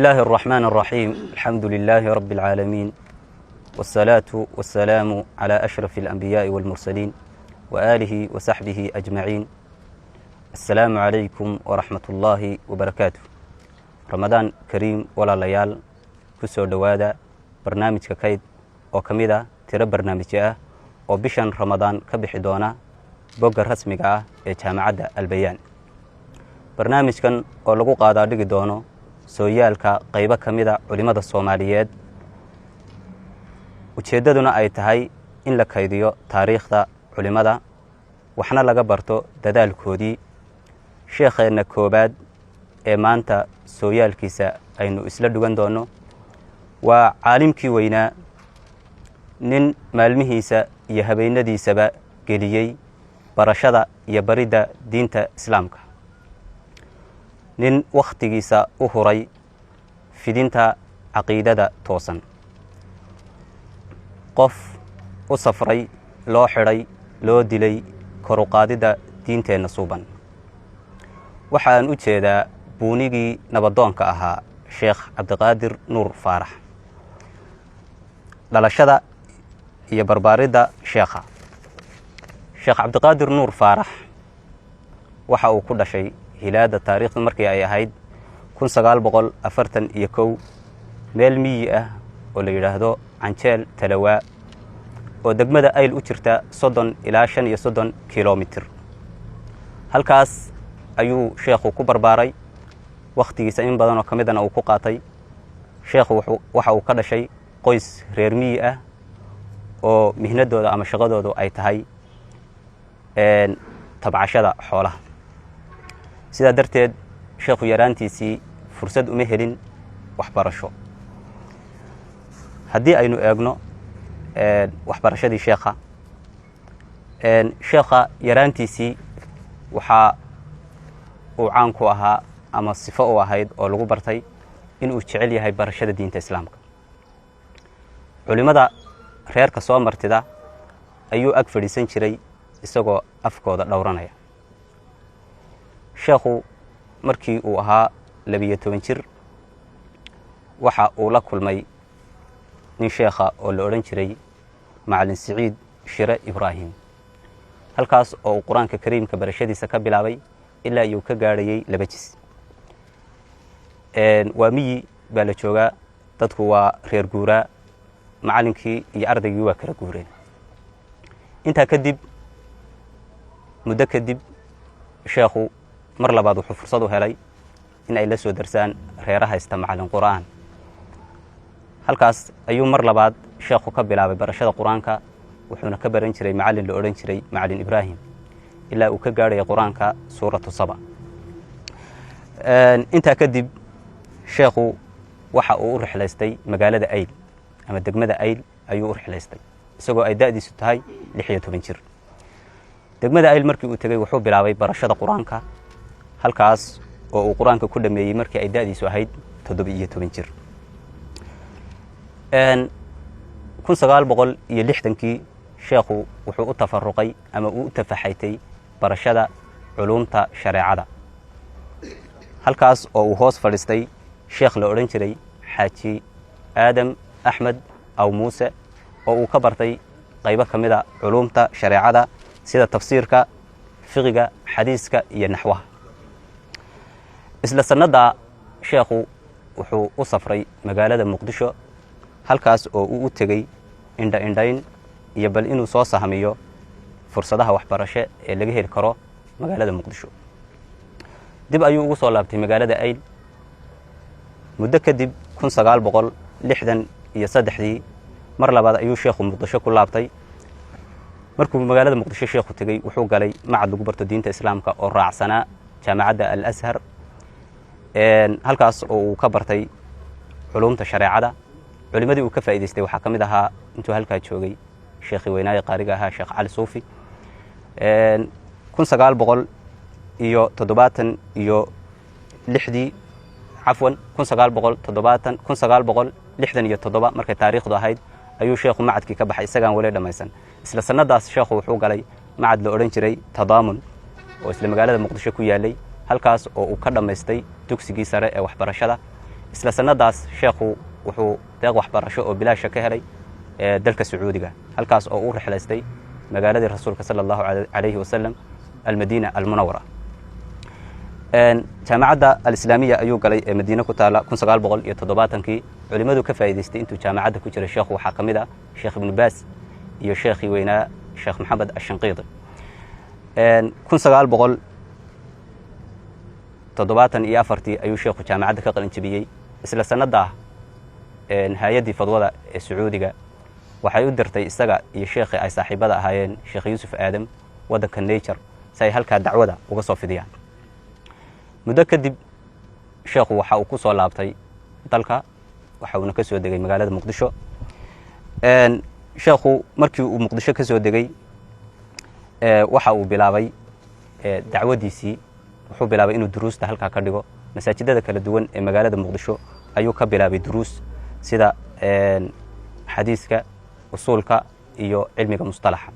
الله الرحمن الرحيم الحمد لله رب العالمين والصلاة والسلام على أشرف الأنبياء والمرسلين وآله وصحبه أجمعين. السلام عليكم ورحمة الله وبركاته. رمضان كريم ولا ليال كسر دوادا برنامج كايد وكميدا ترى برنامج وبشان رمضان كبحدونا بوق الرسمي جامعة البيان. برنامج كان ولقو قادا دقي دونو sooyaalka qaybo ka mid ah culimada Soomaaliyeed ujeedaduna ay tahay in la kaydiyo taariikhda culimada waxna laga barto dadaalkoodii. sheekheena koobaad ee maanta sooyaalkiisa aynu isla dhugan doono waa caalimkii weynaa nin maalmihiisa iyo habeenadiisaba geliyay barashada iyo barida diinta islaamka, nin wakhtigiisa u huray fidinta caqiidada toosan, qof u safray, loo xidhay, loo dilay kor u qaadida diinteenna suuban. waxaan u jeedaa buunigii nabadoonka ahaa sheekh cabdiqaadir nuur faarax. dhalashada iyo barbaaridda sheekh cabdiqaadir nuur faarax waxa uu ku dhashay hilaada taariikhdu markii ay ahayd 1941 meel miyi ah oo la yiraahdo Canjeel Talawaa oo degmada Ayl u jirta 30 ilaa 35 kiiloomitir. halkaas ayuu sheekhu ku barbaaray, waqtigiisa in badan oo kamidana uu ku qaatay. sheekhu waxa uu ka dhashay qoys reer miyi ah oo mihnadooda ama shaqadoodu ay tahay tabcashada xoolaha. sidaa darteed sheekhu yaraantiisii fursad uma helin waxbarasho. haddii aynu eegno waxbarashadii sheekha yaraantiisii waxa uu caan ku ahaa ama sifo u ahayd oo lagu bartay inuu jecel yahay barashada diinta islaamka. culimada reerka soo martida ayuu ag fadhiisan jiray isagoo afkooda dhowranaya. sheekhu markii uu ahaa 12 jir waxa uu la kulmay nin sheekha oo la oran jiray macallin Saciid Shire Ibraahim. halkaas oo uu quraanka kariimka barashadiisa ka bilaabay ilaa uu ka gaarayay 2 jis. waa miyi baa la joogaa, dadku waa reer guuraa, macallinkii iyo ardaygii waa kala guureen. intaa kadib muddo kadib sheekhu mar labaad wuxuu fursad u helay in ay la soo darsaan reeraha haysta macallin quraan. halkaas ayuu mar labaad sheekhu ka bilaabay barashada quraanka, wuxuuna ka baran jiray macallin la oran jiray macallin Ibraahim ilaa uu ka gaaray quraanka suuratu Saba. intaa kadib sheekhu waxa uu u rixlaystay magaalada Ayl ama degmada Ayl ayuu u rixlaystay isagoo ay da'diisu tahay 16 jir. degmada Ayl markii uu tagay wuxuu bilaabay barashada quraanka, halkaas oo uu quraanka ku dhameeyay markii ay da'diisu ahayd 17 jir. 1960kii sheekhu wuxuu u tafaruqay ama uu u tafaxaytay barashada culumta shareecada. halkaas oo uu hoos fadhiistay sheekh la oran jiray Xaaji Aadam Axmed aw Muuse oo uu ka bartay qaybo kamida culumta shareecada sida tafsiirka, fiqiga, xadiiska iyo naxwaha. isla sanada sheekhu wuxuu u safray magaalada Muqdisho, halkaas oo uu u tagay indhayn iyo bal inuu soo sahamiyo fursadaha waxbarasho ee laga heli karo magaalada Muqdisho. dib ayuu ugu soo laabtay magaalada Ayl. muddo kadib 1963 mar labaad ayuu sheekhu Muqdisho ku laabtay. markuu magaalada Muqdisho sheekhu tagay wuxuu galay macad lagu barto diinta islaamka oo raacsanaa jaamacadda Al-Azhar. halkaas oo uu ka bartay culumta shareecada. culimadii uu ka faa'iideystay waxa kamid ahaa intuu halka joogay sheekhi weynaaye qaariga ahaa Sheekh Cali Suufi. 1967 markay taariikhdu ahayd ayuu sheekhu macadkii ka baxay isagaan wali dhamaysan. isla sanadaas sheekhu wuxuu galay macad la oran jiray Tadaamun oo isla magaalada Muqdisho ku yaalay, halkaas oo uu ka dhamaystay dugsigii sare ee waxbarashada isla sanadaas sheekhu wuxuu deeq waxbarasho oo bilaasha ka helay dalka sacuudiga halkaas oo uu rixlaystay magaaladii rasuulka sala allahu calayhi wasalam almadiina almunawara jaamacadda alislaamiya ayuu galay ee madiine ku taala 1907kii culimmadu ka faa'iidaystay intuu jaamacadda ku jiray sheekhu waxaa ka mid ah sheekh ibnu baas iyo sheekhii weynaa sheekh maxamed ashanqiidi 1974 ayuu sheekhu jaamacadda ka qalin jebiyey isla sannadaa hay-addii fadwada ee sacuudiga waxay u dirtay isaga iyo sheekhii ay saaxiibada ahaayeen sheekh yuusuf aadam waddanka nature si ay halkaa dacwada uga soo fidiyaan muddo kadib sheekhu waxa uu ku soo laabtay dalka waxa uuna ka soo degay magaalada muqdisho sheekhu markii uu muqdisho ka soo degay waxa uu bilaabay dacwadiisii wuxuu bilaabay inuu duruusta halkaa ka dhigo masaajidada kala duwan ee magaalada muqdisho ayuu ka bilaabay duruus sida xadiiska usuulka iyo cilmiga mustalaxa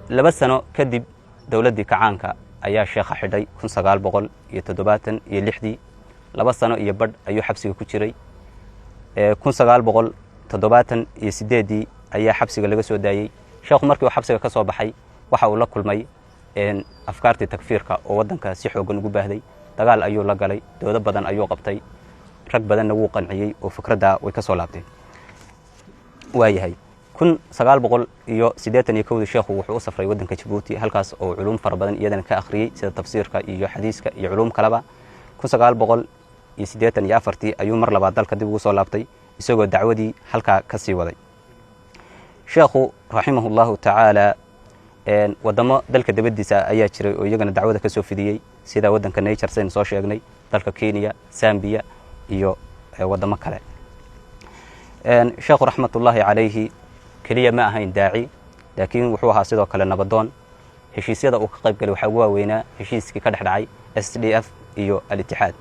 2 sano kadib dowladdii kacaanka ayaa sheekha xidhay 1976 2 sano iyo badh ayuu xabsiga ku jiray 1978 ayaa xabsiga laga soo daayey sheekhu markii uu xabsiga ka soo baxay waxa uu la kulmay afkaartii takfiirka oo waddanka si xoogan ugu baahday dagaal ayuu la galay doodo badan ayuu qabtay rag badanna wuu qanciyey oo fikradda way ka soo laabteen waayahay 1981 sheekhu wuxuu u safray waddanka Djibouti halkaas oo culuum fara badan iyadana ka akhriyay sida tafsiirka iyo xadiiska iyo culuum kaleba 1984 ayuu mar labaad dalka dib ugu soo laabtay isagoo dacwadii halkaa ka sii waday sheekhu raximahullahu tacaala wadamo dalka dabadiisa ayaa jiray oo iyagana dacwada ka soo fidiyey sida waddanka nature saynu soo sheegnay dalka Kenya Zambia iyo wadamo kale sheekhu raxmatullaahi calayhi kaliya ma ahayn daaci laakiin wuxuu ahaa sidoo kale nabadoon heshiisyada uu ka qayb galay waxa ugu waaweynaa heshiiskii ka dhexdhacay SDF iyo al-Ittixaad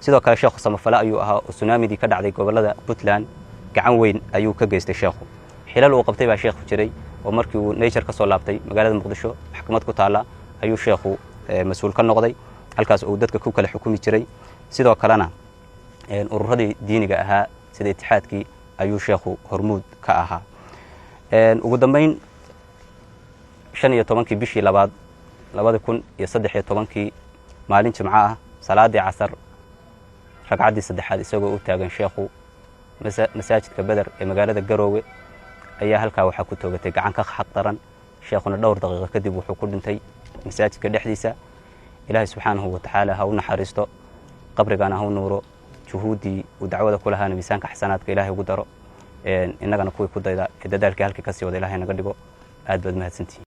sidoo kale sheekhu samafale ayuu ahaa oo tsunamidii ka dhacday gobolada Puntland gacan weyn ayuu ka geystay sheekhu xilal uu qabtay baa sheekhu jiray oo markii uu nature ka soo laabtay magaalada muqdisho maxkamad ku taala ayuu sheekhu mas'uul ka noqday halkaas oo dadka ku kala xukumi jiray sidoo kalena ururadii diiniga ahaa sida Ittixaadkii ayuu sheekhu hormuud ka ahaa ugu dambeyn 15 bishii labaad 2013 maalin jimco ah salaadii casar ragcaddii saddexaad isagoo u taagan sheekhu masaajidka Badar ee magaalada Garoowe ayaa halkaa waxa ku toogatay gacan ka xaq daran sheekhuna dhowr daqiiqo kadib wuxuu ku dhintay masaajidka dhexdiisa ilaahay subxaanahu wa tacaala ha u naxariisto qabrigana ha u nuuro juhuudii uu dacwada ku lahaana miisaanka xasanaadka ilaahay ugu daro innagana kuwii ku dayda dadaalkii halkii ka sii wada ilaahay naga dhigo aad baad mahadsantihiin